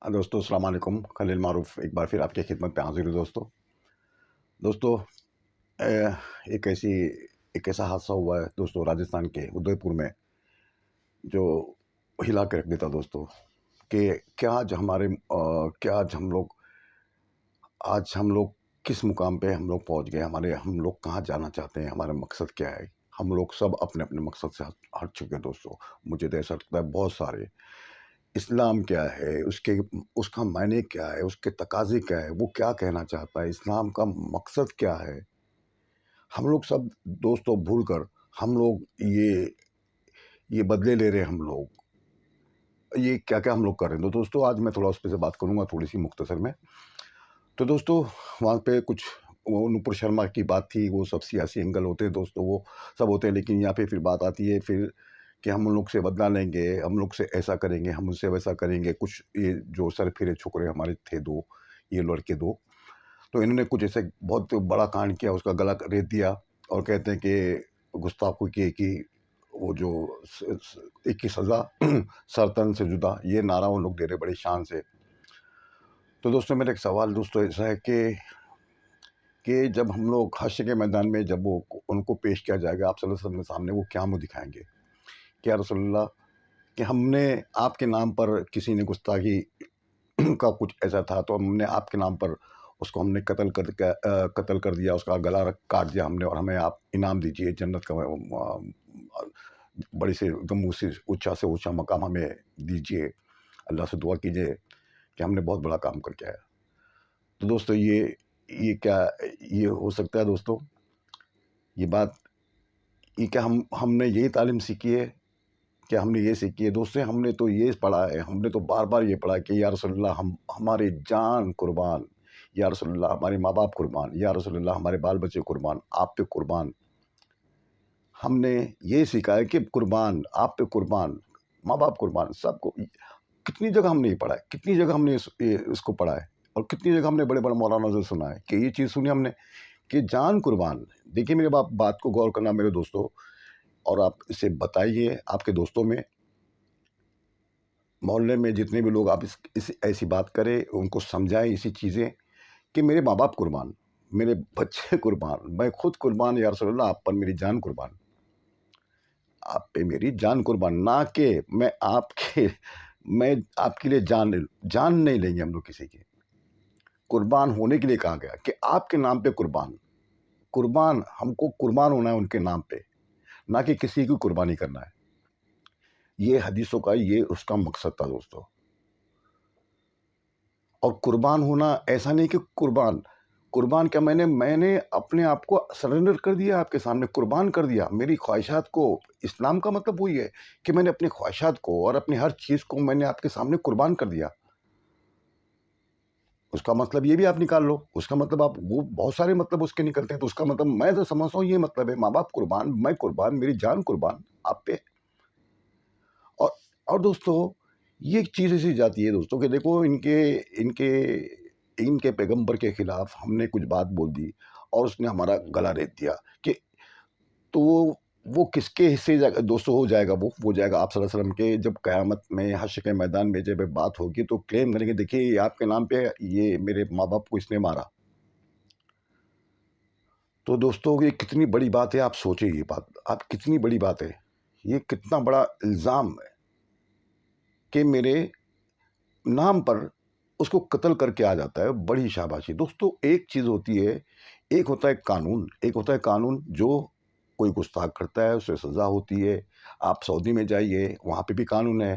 دوستو السلام علیکم. خلیل معروف ایک بار پھر آپ کی خدمت پہ حاضر ہوں. دوستو ایک ایسا حادثہ ہوا ہے دوستو راجستھان کے ادے پور میں جو ہلا کے رکھ دیتا دوستو کہ کیا آج ہم لوگ کس مقام پہ ہم لوگ پہنچ گئے. ہم لوگ کہاں جانا چاہتے ہیں, ہمارا مقصد کیا ہے. ہم لوگ سب اپنے اپنے مقصد سے ہٹ چکے دوستو. مجھے تو ایسا لگتا ہے بہت سارے. اسلام کیا ہے, اس کا معنی کیا ہے, اس کے تقاضے کیا ہے, وہ کیا کہنا چاہتا ہے, اسلام کا مقصد کیا ہے, ہم لوگ سب دوستوں بھول کر ہم لوگ یہ بدلے لے رہے ہیں. ہم لوگ یہ کیا ہم لوگ کر رہے ہیں. تو دوستوں آج میں تھوڑا اس پہ سے بات کروں گا تھوڑی سی مختصر میں. تو دوستوں وہاں پہ کچھ نپور شرما کی بات تھی. وہ سب سیاسی اینگل ہوتے ہیں دوستوں, وہ سب ہوتے ہیں, لیکن یہاں پہ پھر بات آتی ہے پھر کہ ہم لوگ سے بدلا لیں گے, ہم لوگ سے ایسا کریں گے, ہم ان سے ویسا کریں گے. کچھ یہ جو سر پھرے چھوکرے ہمارے تھے یہ لڑکے دو, تو انہوں نے کچھ ایسے بہت بڑا کانڈ کیا, اس کا گلا ریت دیا اور کہتے ہیں کہ گستاخی کی وہ جو ایک کی سزا سرطن سے جدا, یہ نعرہ وہ لوگ دے رہے بڑی شان سے. تو دوستوں میرا ایک سوال دوستوں ایسا ہے کہ جب ہم لوگ حشر کے میدان میں جب ان کو پیش کیا جائے گا آپ صلی اللہ علیہ وسلم کے سامنے, وہ کیا منہ دکھائیں گے کہ یا رسول اللہ کہ ہم نے آپ کے نام پر کسی نے گستاخی کا کچھ ایسا تھا تو ہم نے آپ کے نام پر اس کو ہم نے قتل کر دیا, اس کا گلا کاٹ دیا ہم نے, اور ہمیں آپ انعام دیجئے جنت کا بڑی سے گم سے اونچا مقام ہمیں دیجئے, اللہ سے دعا کیجئے کہ ہم نے بہت بڑا کام کر کے آیا. تو دوستو یہ کیا یہ ہو سکتا ہے دوستو؟ یہ بات یہ کیا ہم نے یہی تعلیم سیکھی ہے کہ ہم نے یہ سیکھی ہے دوستو؟ ہم نے تو یہ پڑھا ہے, ہم نے تو بار بار یہ پڑھا کہ یا رسول اللہ ہمارے جان قربان, یا رسول اللہ ہمارے ماں باپ قربان, یا رسول اللہ ہمارے بال بچے قربان, آپ پہ قربان. ہم نے یہ سیکھا ہے کہ قربان, آپ پہ قربان, ماں باپ قربان, سب کو. کتنی جگہ ہم نے یہ پڑھا ہے, کتنی جگہ ہم نے اس کو پڑھا ہے, اور کتنی جگہ ہم نے بڑے بڑے مولانا سے سنا ہے کہ یہ چیز سنی ہم نے کہ جان قربان. دیکھیے میرے بات کو غور کرنا میرے دوستوں, اور آپ اسے بتائیے آپ کے دوستوں میں, محلے میں جتنے بھی لوگ آپ ایسی بات کریں ان کو سمجھائیں اسی چیزیں کہ میرے ماں باپ قربان, میرے بچے قربان, میں خود قربان, یا رسول اللہ آپ پر میری جان قربان, آپ پہ میری جان قربان. نہ کہ میں آپ کے لیے جان نہیں لیں گے ہم لوگ کسی کی. قربان ہونے کے لیے کہا گیا کہ آپ کے نام پہ قربان, ہم کو قربان ہونا ہے ان کے نام پہ, نہ کہ کسی کی قربانی کرنا ہے. یہ حدیثوں کا یہ اس کا مقصد تھا دوستو. اور قربان ہونا ایسا نہیں کہ قربان کیا, میں نے اپنے آپ کو سرنڈر کر دیا آپ کے سامنے, قربان کر دیا میری خواہشات کو. اسلام کا مطلب وہی ہے کہ میں نے اپنی خواہشات کو اور اپنی ہر چیز کو میں نے آپ کے سامنے قربان کر دیا. اس کا مطلب یہ بھی آپ نکال لو, اس کا مطلب آپ وہ بہت سارے مطلب اس کے نکلتے ہیں. تو اس کا مطلب میں تو سمجھتا ہوں یہ مطلب ہے, ماں باپ قربان, میں قربان, میری جان قربان آپ پہ. اور دوستو یہ ایک چیز ایسی جاتی ہے دوستو کہ دیکھو ان کے پیغمبر کے خلاف ہم نے کچھ بات بول دی اور اس نے ہمارا گلا ریت دیا کہ تو وہ کس کے حصے دوستو ہو جائے گا, وہ جائے گا آپ صلی اللہ علیہ وسلم کے. جب قیامت میں حشر کے میدان میں جب بات ہوگی تو کلیم کریں گے دیکھیے یہ آپ کے نام پہ یہ میرے ماں باپ کو اس نے مارا. تو دوستو یہ کتنی بڑی بات ہے, آپ سوچیں یہ بات, آپ کتنی بڑی بات ہے, یہ کتنا بڑا الزام ہے کہ میرے نام پر اس کو قتل کر کے آ جاتا ہے. بڑی شاباشی دوستو. ایک چیز ہوتی ہے, ایک ہوتا ہے قانون جو کوئی گستاخ کرتا ہے اسے سزا ہوتی ہے. آپ سعودی میں جائیے وہاں پہ بھی قانون ہے,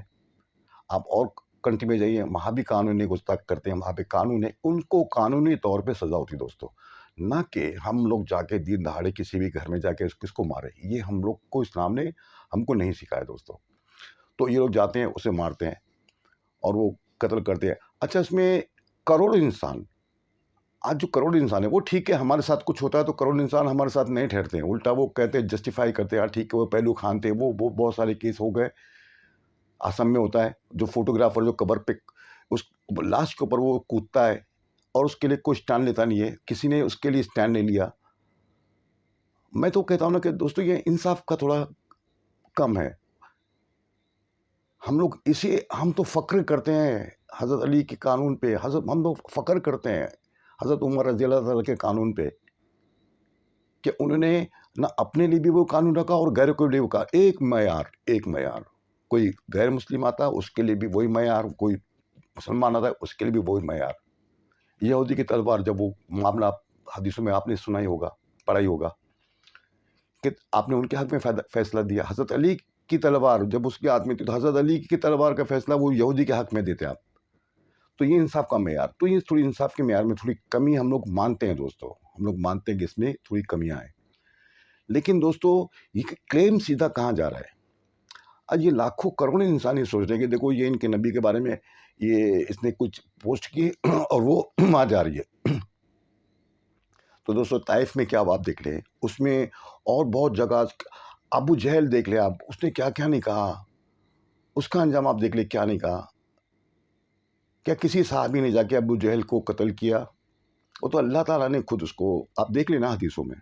آپ اور کنٹری میں جائیے وہاں بھی قانون ہے, گستاخ کرتے ہیں وہاں پہ قانون ہے, ان کو قانونی طور پہ سزا ہوتی ہے دوستو. نہ کہ ہم لوگ جا کے دین دہاڑے کسی بھی گھر میں جا کے کس کو مارے. یہ ہم لوگ کو اسلام نے ہم کو نہیں سکھایا دوستو. تو یہ لوگ جاتے ہیں اسے مارتے ہیں اور وہ قتل کرتے ہیں. اچھا اس میں کروڑوں انسان, آج جو کروڑ انسان ہے وہ ٹھیک ہے, ہمارے ساتھ کچھ ہوتا ہے تو کروڑ انسان ہمارے ساتھ نہیں ٹھہرتے ہیں, الٹا وہ کہتے ہیں جسٹیفائی کرتے ہیں, ٹھیک ہے وہ پہلو خان تھے, وہ بہت سارے کیس ہو گئے. آسام میں ہوتا ہے جو فوٹوگرافر جو قبر پہ اس لاش کے اوپر وہ کودتا ہے اور اس کے لیے کوئی اسٹینڈ لیتا نہیں ہے, کسی نے اس کے لیے اسٹینڈ نہیں لیا. میں تو کہتا ہوں نا کہ دوستو یہ انصاف کا تھوڑا کم ہے. ہم لوگ ہم تو فخر کرتے ہیں حضرت علی کے قانون پہ ہم لوگ فخر کرتے ہیں حضرت عمر رضی اللہ تعالیٰ کے قانون پہ کہ انہوں نے نہ اپنے لیے بھی وہ قانون رکھا اور غیر کے لیے وہ ایک معیار. کوئی غیر مسلم آتا اس کے لیے بھی وہی معیار, کوئی مسلمان آتا ہے اس کے لیے بھی وہی معیار. یہودی کی تلوار, جب وہ معاملہ حدیثوں میں آپ نے سنا ہی ہوگا, پڑھا ہی ہوگا کہ آپ نے ان کے حق میں فیصلہ دیا. حضرت علی کی تلوار جب اس کے ہاتھ میں تھی تو حضرت علی کی تلوار کا فیصلہ وہ یہودی کے حق میں دیتے آپ. تو یہ انصاف کا معیار, تو یہ تھوڑی انصاف کے معیار میں تھوڑی کمی ہم لوگ مانتے ہیں دوستو, ہم لوگ مانتے ہیں کہ اس میں تھوڑی کمیاں ہیں. لیکن دوستو یہ کلیم سیدھا کہاں جا رہا ہے؟ آج یہ لاکھوں کروڑوں انسان یہ سوچ رہے ہیں کہ دیکھو یہ ان کے نبی کے بارے میں یہ اس نے کچھ پوسٹ کی اور وہ وہاں جا رہی ہے. تو دوستو طائف میں کیا آپ دیکھ لیں, اس میں اور بہت جگہ, ابو جہل دیکھ لیں آپ, اس نے کیا کیا نہیں کہا, اس کا انجام آپ دیکھ لیں کیا نہیں کہا. کیا کسی صحابی نے جا کے ابو جہل کو قتل کیا؟ وہ تو اللہ تعالیٰ نے خود اس کو, آپ دیکھ لینا حدیثوں میں,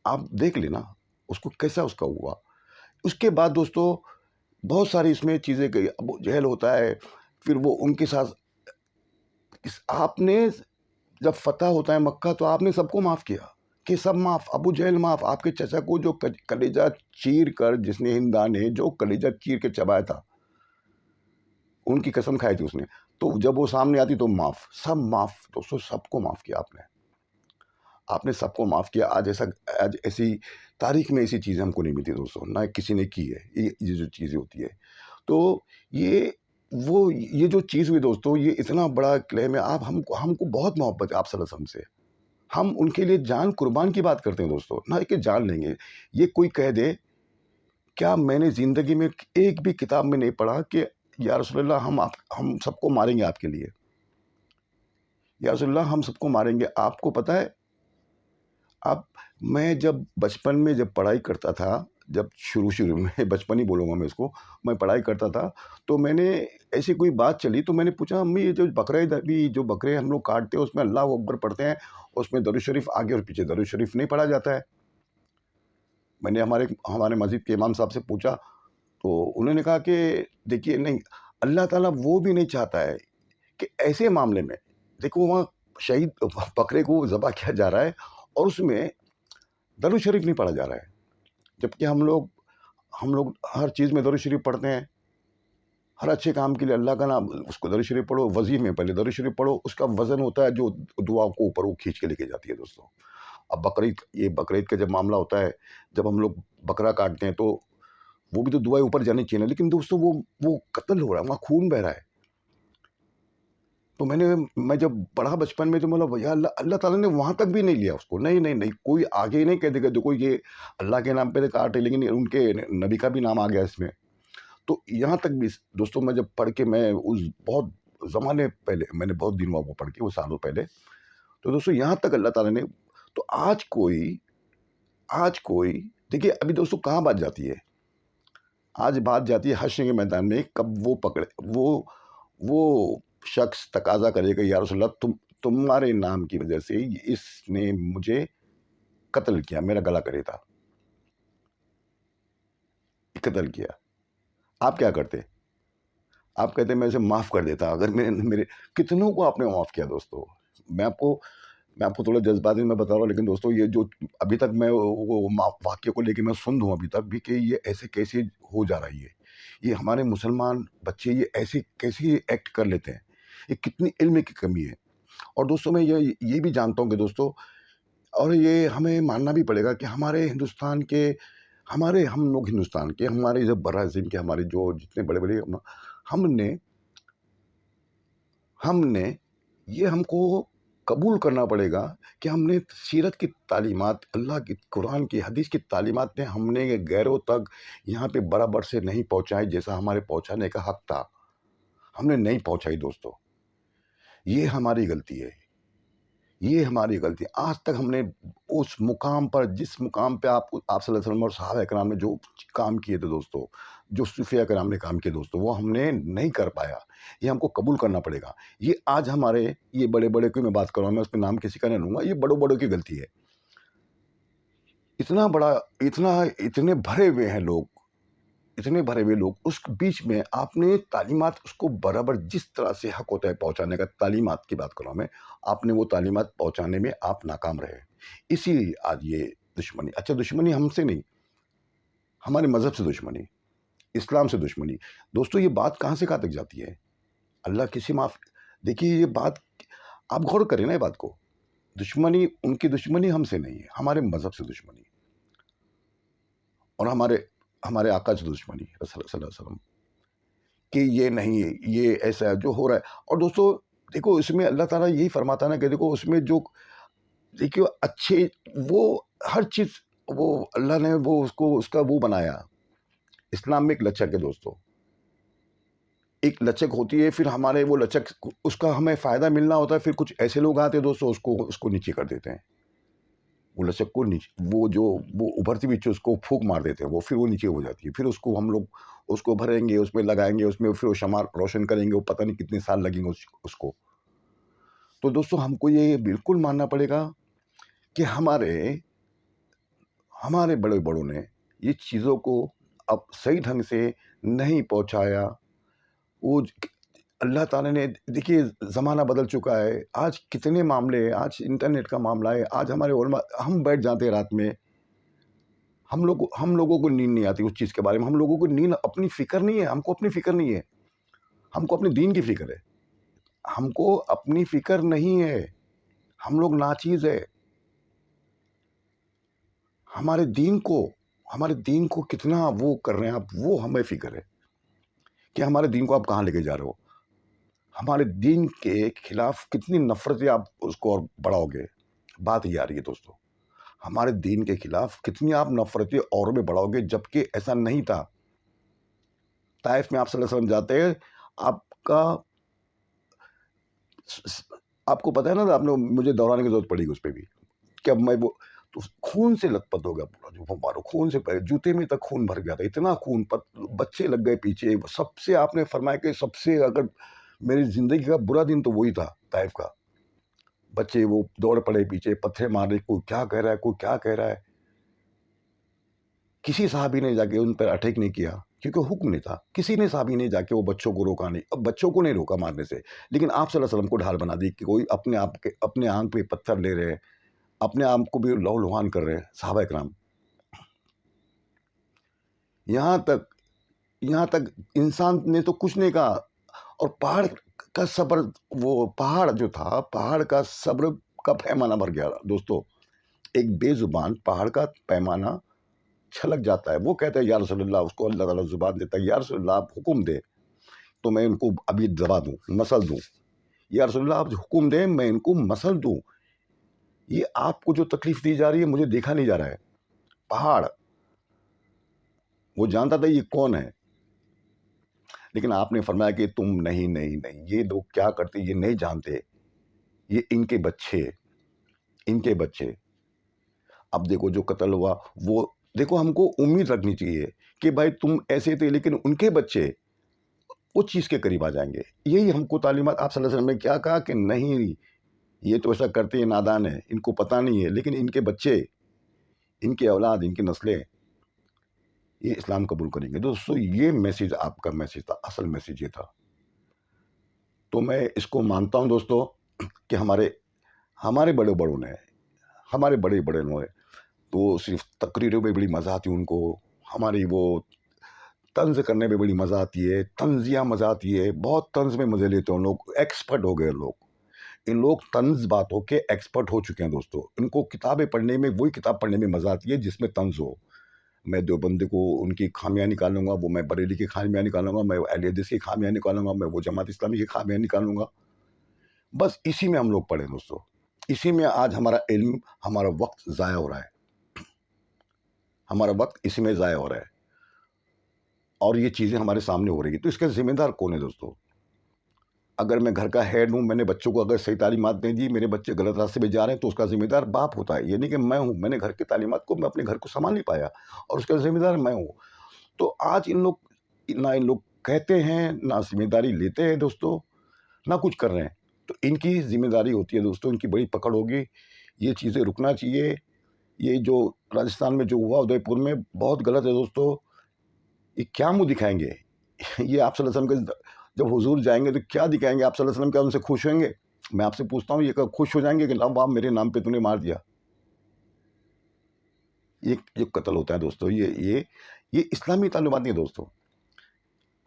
آپ دیکھ لینا اس کو کیسا اس کا ہوا. اس کے بعد دوستو بہت ساری اس میں چیزیں گئی. ابو جہل ہوتا ہے, پھر وہ ان کے ساتھ آپ نے جب فتح ہوتا ہے مکہ تو آپ نے سب کو معاف کیا کہ سب معاف, ابو جہل معاف. آپ کے چچا کو جو کلیجہ چیر کر, جس نے ہندا نے جو کلیجہ چیر کے چبایا تھا, ان کی قسم کھائی تھی اس نے, تو جب وہ سامنے آتی تو معاف, سب معاف. دوستو سب کو معاف کیا آپ نے سب کو معاف کیا. آج ایسی تاریخ میں ایسی چیزیں ہم کو نہیں ملتی دوستو, نہ کسی نے کی ہے یہ جو چیزیں ہوتی ہے. تو یہ جو چیز ہوئی دوستو, یہ اتنا بڑا کلیم ہے. آپ ہم کو بہت محبت ہے آپ صلی اللہ علیہ وسلم سے, ہم ان کے لیے جان قربان کی بات کرتے ہیں دوستو, نہ کہ جان لیں گے. یہ کوئی کہہ دے, کیا میں نے زندگی میں ایک بھی کتاب میں نہیں پڑھا کہ یا رسول اللہ ہم سب کو ماریں گے آپ کے لیے, یا رسول اللہ ہم سب کو ماریں گے. آپ کو پتہ ہے, میں جب بچپن میں جب پڑھائی کرتا تھا, جب شروع میں, بچپن ہی بولوں گا میں اس کو, میں پڑھائی کرتا تھا تو میں نے ایسی کوئی بات چلی تو میں نے پوچھا, امی یہ جو بقرعید ابھی جو بکرے ہم لوگ کاٹتے ہیں اس میں اللہ اکبر پڑھتے ہیں, اس میں درود شریف آگے اور پیچھے درود شریف نہیں پڑھا جاتا ہے؟ میں نے ہمارے مسجد کے امام صاحب سے پوچھا تو انہوں نے کہا کہ دیکھیے نہیں, اللہ تعالیٰ وہ بھی نہیں چاہتا ہے کہ ایسے معاملے میں, دیکھو وہاں شہید بکرے کو ذبح کیا جا رہا ہے اور اس میں درود شریف نہیں پڑھا جا رہا ہے, جبکہ ہم لوگ ہر چیز میں درود شریف پڑھتے ہیں. ہر اچھے کام کے لیے اللہ کا نام, اس کو درود شریف پڑھو, وظیفے میں پہلے درود شریف پڑھو, اس کا وزن ہوتا ہے جو دعا کو اوپر وہ کھینچ کے لے کے جاتی ہے دوستو. اب بقرعید کا جب معاملہ ہوتا ہے, جب ہم لوگ بکرا کاٹتے ہیں تو وہ بھی تو دعائیں اوپر جانی چاہیے, لیکن دوستو وہ قتل ہو رہا ہے, وہاں خون بہ رہا ہے. تو میں جب پڑھا بچپن میں تو مطلب یا اللہ تعالیٰ نے وہاں تک بھی نہیں لیا اس کو. نہیں, کوئی آگے نہیں کہہ دے گا دیکھو یہ اللہ کے نام پہ کاٹے, لیکن ان کے نبی کا بھی نام آ گیا اس میں. تو یہاں تک بھی دوستو میں جب پڑھ کے, میں اس بہت زمانے پہلے, میں نے بہت دن ہوا وہ پڑھ کے, وہ سالوں پہلے, تو دوستو یہاں تک اللہ تعالیٰ نے. تو آج کوئی دیکھیے ابھی دوستو کہاں بات جاتی ہے, آج بات جاتی ہے حشر کے میدان میں, کب وہ شخص تقاضا کرے گا یا رسول اللہ تمہارے نام کی وجہ سے اس نے مجھے قتل کیا, میرا گلا کرے تھا, قتل کیا. آپ کیا کرتے؟ آپ کہتے میں اسے معاف کر دیتا. اگر میرے کتنوں کو آپ نے معاف کیا دوستو. میں آپ کو تھوڑا جذباتی میں بتا رہا ہوں, لیکن دوستو یہ جو ابھی تک میں وہ واقعے کو لے کے میں سن دوں ابھی تک بھی کہ یہ ایسے کیسے ہو جا رہی ہے, یہ ہمارے مسلمان بچے یہ ایسے کیسے ایکٹ کر لیتے ہیں, یہ کتنی علم کی کمی ہے. اور دوستو میں یہ بھی جانتا ہوں کہ دوستو, اور یہ ہمیں ماننا بھی پڑے گا کہ ہم لوگ ہندوستان کے, ہمارے جب برا عظیم کے, ہمارے جو جتنے بڑے ہم نے یہ ہم کو قبول کرنا پڑے گا کہ ہم نے سیرت کی تعلیمات, اللہ کی قرآن کی حدیث کی تعلیمات نے ہم نے غیروں تک یہاں پہ برابر سے نہیں پہنچائی جیسا ہمارے پہنچانے کا حق تھا. ہم نے نہیں پہنچائی دوستو, یہ ہماری غلطی ہے. آج تک ہم نے اس مقام پر, جس مقام پہ آپ صلی اللہ علیہ وسلم اور صحابہ کرام نے جو کام کیے تھے دوستو, جو صوفیاء کرام نے کام کیے دوستو, وہ ہم نے نہیں کر پایا. یہ ہم کو قبول کرنا پڑے گا. یہ آج ہمارے یہ بڑے کی میں بات کر رہا ہوں, میں اس پہ نام کسی کا نہیں لوں گا, یہ بڑوں کی غلطی ہے. اتنے بھرے ہوئے ہیں لوگ, اتنے بھرے ہوئے لوگ، اس بیچ میں آپ نے تعلیمات اس کو برابر جس طرح سے حق ہوتا ہے پہنچانے کا، تعلیمات کی بات کر رہا ہوں میں، آپ نے وہ تعلیمات پہنچانے میں آپ ناکام رہے، اسی لیے آج یہ دشمنی. اچھا دشمنی ہم سے نہیں، ہمارے مذہب سے دشمنی، اسلام سے دشمنی. دوستو یہ بات کہاں سے کہاں تک جاتی ہے؟ اللہ کسی معاف. دیکھیے یہ بات آپ غور کریں نا، یہ بات کو، دشمنی ان کی دشمنی ہم سے نہیں ہے، ہمارے مذہب سے دشمنی، اور ہمارے آقا سے دشمنی صلی اللہ علیہ وسلم، کہ یہ نہیں، یہ ایسا ہے جو ہو رہا ہے. اور دوستو دیکھو اس میں اللہ تعالیٰ یہی فرماتا ہے نا کہ دیکھو اس میں جو، دیکھو اچھے، وہ ہر چیز، وہ اللہ نے وہ اس کو اس کا وہ بنایا. اسلام میں ایک لچک ہے دوستو، ایک لچک ہوتی ہے، پھر ہمارے وہ لچک اس کا ہمیں فائدہ ملنا ہوتا ہے، پھر کچھ ایسے لوگ آتے ہیں دوستو اس کو نیچے کر دیتے ہیں. وہ لچک کو نیچے، وہ ابھرتی ہوئی چیز اس کو پھونک مار دیتے ہیں، وہ پھر وہ نیچے ہو جاتی ہے. پھر اس کو ہم لوگ اس کو بھریں گے، اس میں لگائیں گے، اس میں پھر وہ شمع روشن کریں گے، وہ پتہ نہیں کتنے سال لگیں گے اس کو. تو دوستو ہم کو یہ بالکل ماننا پڑے گا کہ ہمارے بڑے بڑوں نے یہ چیزوں کو اب صحیح ڈھنگ سے نہیں پہنچایا. وہ اللہ تعالیٰ نے، دیکھیے زمانہ بدل چکا ہے، آج کتنے معاملے ہیں، آج انٹرنیٹ کا معاملہ ہے، آج ہمارے علماء، ہم بیٹھ جاتے ہیں رات میں، ہم لوگوں کو نیند نہیں آتی اس چیز کے بارے میں، ہم لوگوں کو نیند، اپنی فکر نہیں ہے، ہم کو اپنی فکر نہیں ہے، ہم کو اپنے دین کی فکر ہے، ہم کو اپنی فکر نہیں ہے، ہم لوگ ناچیز ہے. ہمارے دین کو کتنا وہ کر رہے ہیں آپ، وہ ہمیں فکر ہے کہ ہمارے دین کو آپ کہاں لے کے جا رہے ہو. ہمارے دین کے خلاف کتنی نفرتیں آپ اس کو اور بڑھاؤ گے. بات یہ آ رہی ہے دوستو، ہمارے دین کے خلاف کتنی آپ نفرتیں اور میں بڑھاؤ گے، جبکہ ایسا نہیں تھا. طائف میں آپ صلی اللہ علیہ وسلم جاتے ہیں، آپ کو پتہ ہے نا، آپ نے مجھے دہرانے کی ضرورت پڑی گی اس پہ بھی، کہ اب میں وہ تو خون سے لت پت ہو گیا پورا، جو مارو خون سے پہلے جوتے میں تک خون بھر گیا تھا، اتنا خون، بچے لگ گئے پیچھے. سب سے آپ نے فرمایا کہ سب سے اگر میری زندگی کا برا دن تو وہی تھا طائف کا. بچے وہ دوڑ پڑے پیچھے، پتھر مارے، کوئی کیا کہہ رہا ہے، کوئی کیا کہہ رہا ہے. کسی صحابی نے جا کے ان پر اٹیک نہیں کیا، کیونکہ حکم نہیں تھا. کسی نے صحابی نے جا کے وہ بچوں کو روکا نہیں. اب بچوں کو نہیں روکا مارنے سے، لیکن آپ صلی اللہ علیہ وسلم کو ڈھال بنا دی کہ کوئی اپنے آنکھ پہ پتھر لے رہے ہیں، اپنے آپ کو بھی لہو لہان کر رہے ہیں صحابہ کرام. یہاں تک انسان نے تو کچھ نہیں کہا، اور پہاڑ کا صبر، وہ پہاڑ جو تھا، پہاڑ کا صبر کا پیمانہ بھر گیا دوستو. ایک بے زبان پہاڑ کا پیمانہ چھلک جاتا ہے. وہ کہتا ہے یا رسول اللہ، اس کو اللہ تعالیٰ زبان دیتا ہے، یا رسول اللہ آپ حکم دے تو میں ان کو ابھی دبا دوں، مسل دوں. یا رسول اللہ آپ حکم دیں میں ان کو مسل دوں. یہ آپ کو جو تکلیف دی جا رہی ہے مجھے دیکھا نہیں جا رہا ہے. پہاڑ وہ جانتا تھا یہ کون ہے، لیکن آپ نے فرمایا کہ تم نہیں، یہ لوگ کیا کرتے یہ نہیں جانتے، یہ ان کے بچے. اب دیکھو جو قتل ہوا، وہ دیکھو ہم کو امید رکھنی چاہیے کہ بھائی تم ایسے تھے، لیکن ان کے بچے اس چیز کے قریب آ جائیں گے. یہی ہم کو تعلیمات آپ صلی اللہ علیہ وسلم نے کیا کہا کہ نہیں، یہ تو ایسا کرتے ہیں، نادان ہے، ان کو پتہ نہیں ہے، لیکن ان کے بچے، ان کے اولاد، ان کی نسلیں یہ اسلام قبول کریں گے. دوستو یہ میسیج آپ کا میسیج تھا، اصل میسیج یہ تھا. تو میں اس کو مانتا ہوں دوستو کہ ہمارے بڑے نے تو صرف تقریروں میں بڑی مزہ آتی ان کو، ہماری وہ طنز کرنے میں بڑی مزہ آتی ہے، طنزیہ مزہ آتی ہے، بہت طنز میں مزے لیتے ہیں لوگ، ایکسپرٹ ہو گئے لوگ. ان لوگ طنز باتوں کے ایکسپرٹ ہو چکے ہیں دوستو. ان کو کتابیں پڑھنے میں، وہی کتاب پڑھنے میں مزہ آتی ہے جس میں طنز ہو. میں دیوبند کو ان کی خامیاں نکالوں گا، وہ میں بریلی کی خامیاں نکالوں گا، میں اہل حدیث کی خامیاں نکالوں گا، میں وہ جماعت اسلامی کی خامیاں نکالوں گا. بس اسی میں ہم لوگ پڑھیں دوستو، اسی میں آج ہمارا علم، ہمارا وقت ضائع ہو رہا ہے، اسی میں ضائع ہو رہا ہے، اور یہ چیزیں ہمارے سامنے ہو رہی ہیں. تو اس کا ذمہ دار کون ہے دوستو؟ اگر میں گھر کا ہیڈ ہوں، میں نے بچوں کو اگر صحیح تعلیمات نہیں دی، میرے بچے غلط راستے پہ جا رہے ہیں، تو اس کا ذمہ دار باپ ہوتا ہے. یہ نہیں کہ میں ہوں، میں نے گھر کی تعلیمات کو، میں اپنے گھر کو سنبھال نہیں پایا، اور اس کا ذمہ دار میں ہوں. تو آج ان لوگ کہتے ہیں، نہ ذمہ داری لیتے ہیں دوستو، نہ کچھ کر رہے ہیں. تو ان کی ذمہ داری ہوتی ہے دوستو، ان کی بڑی پکڑ ہوگی. یہ چیزیں رکنا چاہیے. یہ جو راجستھان میں جو ہوا ادے پور میں، بہت غلط ہے دوستو. یہ کیا منہ دکھائیں گے؟ یہ آپ صلی اللہ علیہ وسلم کے جب حضور جائیں گے تو کیا دکھائیں گے؟ آپ صلی اللہ علیہ وسلم کیا ان سے خوش ہوئیں گے؟ میں آپ سے پوچھتا ہوں، یہ خوش ہو جائیں گے کہ لا واہ میرے نام پہ تو نے مار دیا؟ یہ قتل ہوتا ہے دوستو، یہ اسلامی تعلمات نہیں ہے دوستو۔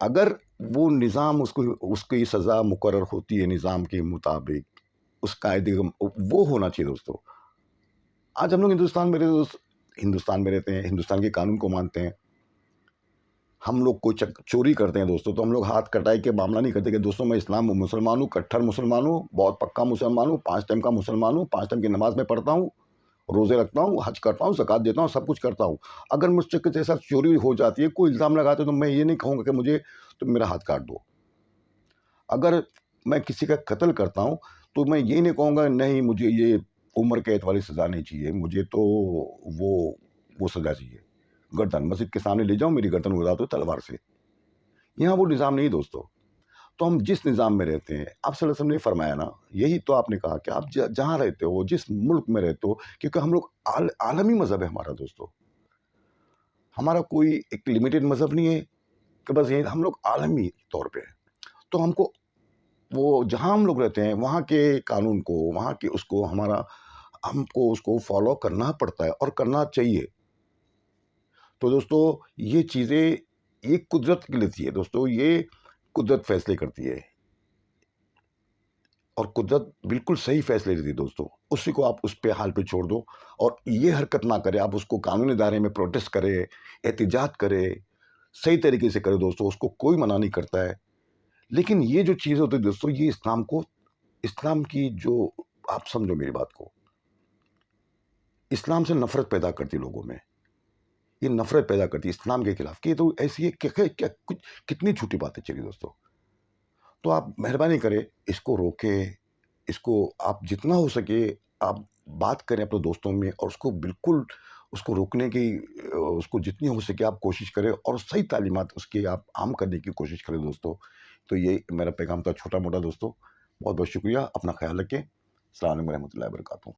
اگر وہ نظام اس کی سزا مقرر ہوتی ہے نظام کے مطابق، اس قاعدے وہ ہونا چاہیے دوستو۔ آج ہم لوگ ہندوستان میں رہتے ہیں، ہندوستان کے قانون کو مانتے ہیں۔ ہم لوگ کوئی چوری کرتے ہیں دوستو تو ہم لوگ ہاتھ کٹائی کے معاملہ نہیں کرتے کہ دوستو میں اسلام مسلمان ہوں، کٹھر مسلمان ہوں، بہت پکا مسلمان ہوں، 5 ٹائم کا مسلمان ہوں، 5 ٹائم کی نماز میں پڑھتا ہوں، روزے رکھتا ہوں، حج کرتا ہوں، زکوٰۃ دیتا ہوں، سب کچھ کرتا ہوں۔ اگر مجھ سے کسی ایسا چوری ہو جاتی ہے، کوئی الزام لگاتے تو میں یہ نہیں کہوں گا کہ مجھے تم میرا ہاتھ کاٹ دو۔ اگر میں کسی کا قتل کرتا ہوں تو میں یہ نہیں کہوں گا نہیں مجھے یہ عمر قید والی سزا نہیں چاہیے، مجھے تو وہ سزا چاہیے، گردن مسجد کے سامنے لے جاؤ، میری گردن اڑا دو تلوار سے۔ یہاں وہ نظام نہیں دوستو۔ تو ہم جس نظام میں رہتے ہیں، آپ صلی اللہ علیہ وسلم نے فرمایا نا، یہی تو آپ نے کہا کہ آپ جہاں رہتے ہو، جس ملک میں رہتے ہو، کیونکہ ہم لوگ عالمی مذہب ہے ہمارا دوستو۔ ہمارا کوئی ایک لمیٹڈ مذہب نہیں ہے کہ بس یہ، ہم لوگ عالمی طور پہ ہیں۔ تو ہم کو وہ جہاں ہم لوگ رہتے ہیں وہاں کے قانون کو، وہاں کے ہم کو اس کو فالو کرنا پڑتا ہے اور کرنا چاہیے۔ تو دوستو یہ چیزیں یہ قدرت کی لیتی ہے دوستو، یہ قدرت فیصلے کرتی ہے اور قدرت بالکل صحیح فیصلے لیتی ہے دوستو۔ اسی کو آپ اس پہ حال پہ چھوڑ دو اور یہ حرکت نہ کرے، آپ اس کو قانونی دائرے میں پروٹیسٹ کرے، احتجاج کرے، صحیح طریقے سے کرے دوستو، اس کو کوئی منع نہیں کرتا ہے۔ لیکن یہ جو چیز ہوتی ہے دوستو، یہ اسلام کی جو، آپ سمجھو میری بات کو، اسلام سے نفرت پیدا کرتی لوگوں میں، یہ نفرت پیدا کرتی ہے اسلام کے خلاف کہ یہ تو ایسی ہے کہ کتنی جھوٹی باتیں چلی دوستو۔ تو آپ مہربانی کریں، اس کو روکیں، اس کو آپ جتنا ہو سکے آپ بات کریں اپنے دوستوں میں، اور اس کو بالکل اس کو روکنے کی، اس کو جتنی ہو سکے آپ کوشش کریں اور صحیح تعلیمات اس کی آپ عام کرنے کی کوشش کریں دوستو۔ تو یہ میرا پیغام تھا چھوٹا موٹا دوستو۔ بہت بہت شکریہ، اپنا خیال رکھیں۔ السلام علیکم ورحمۃ اللہ وبرکاتہ۔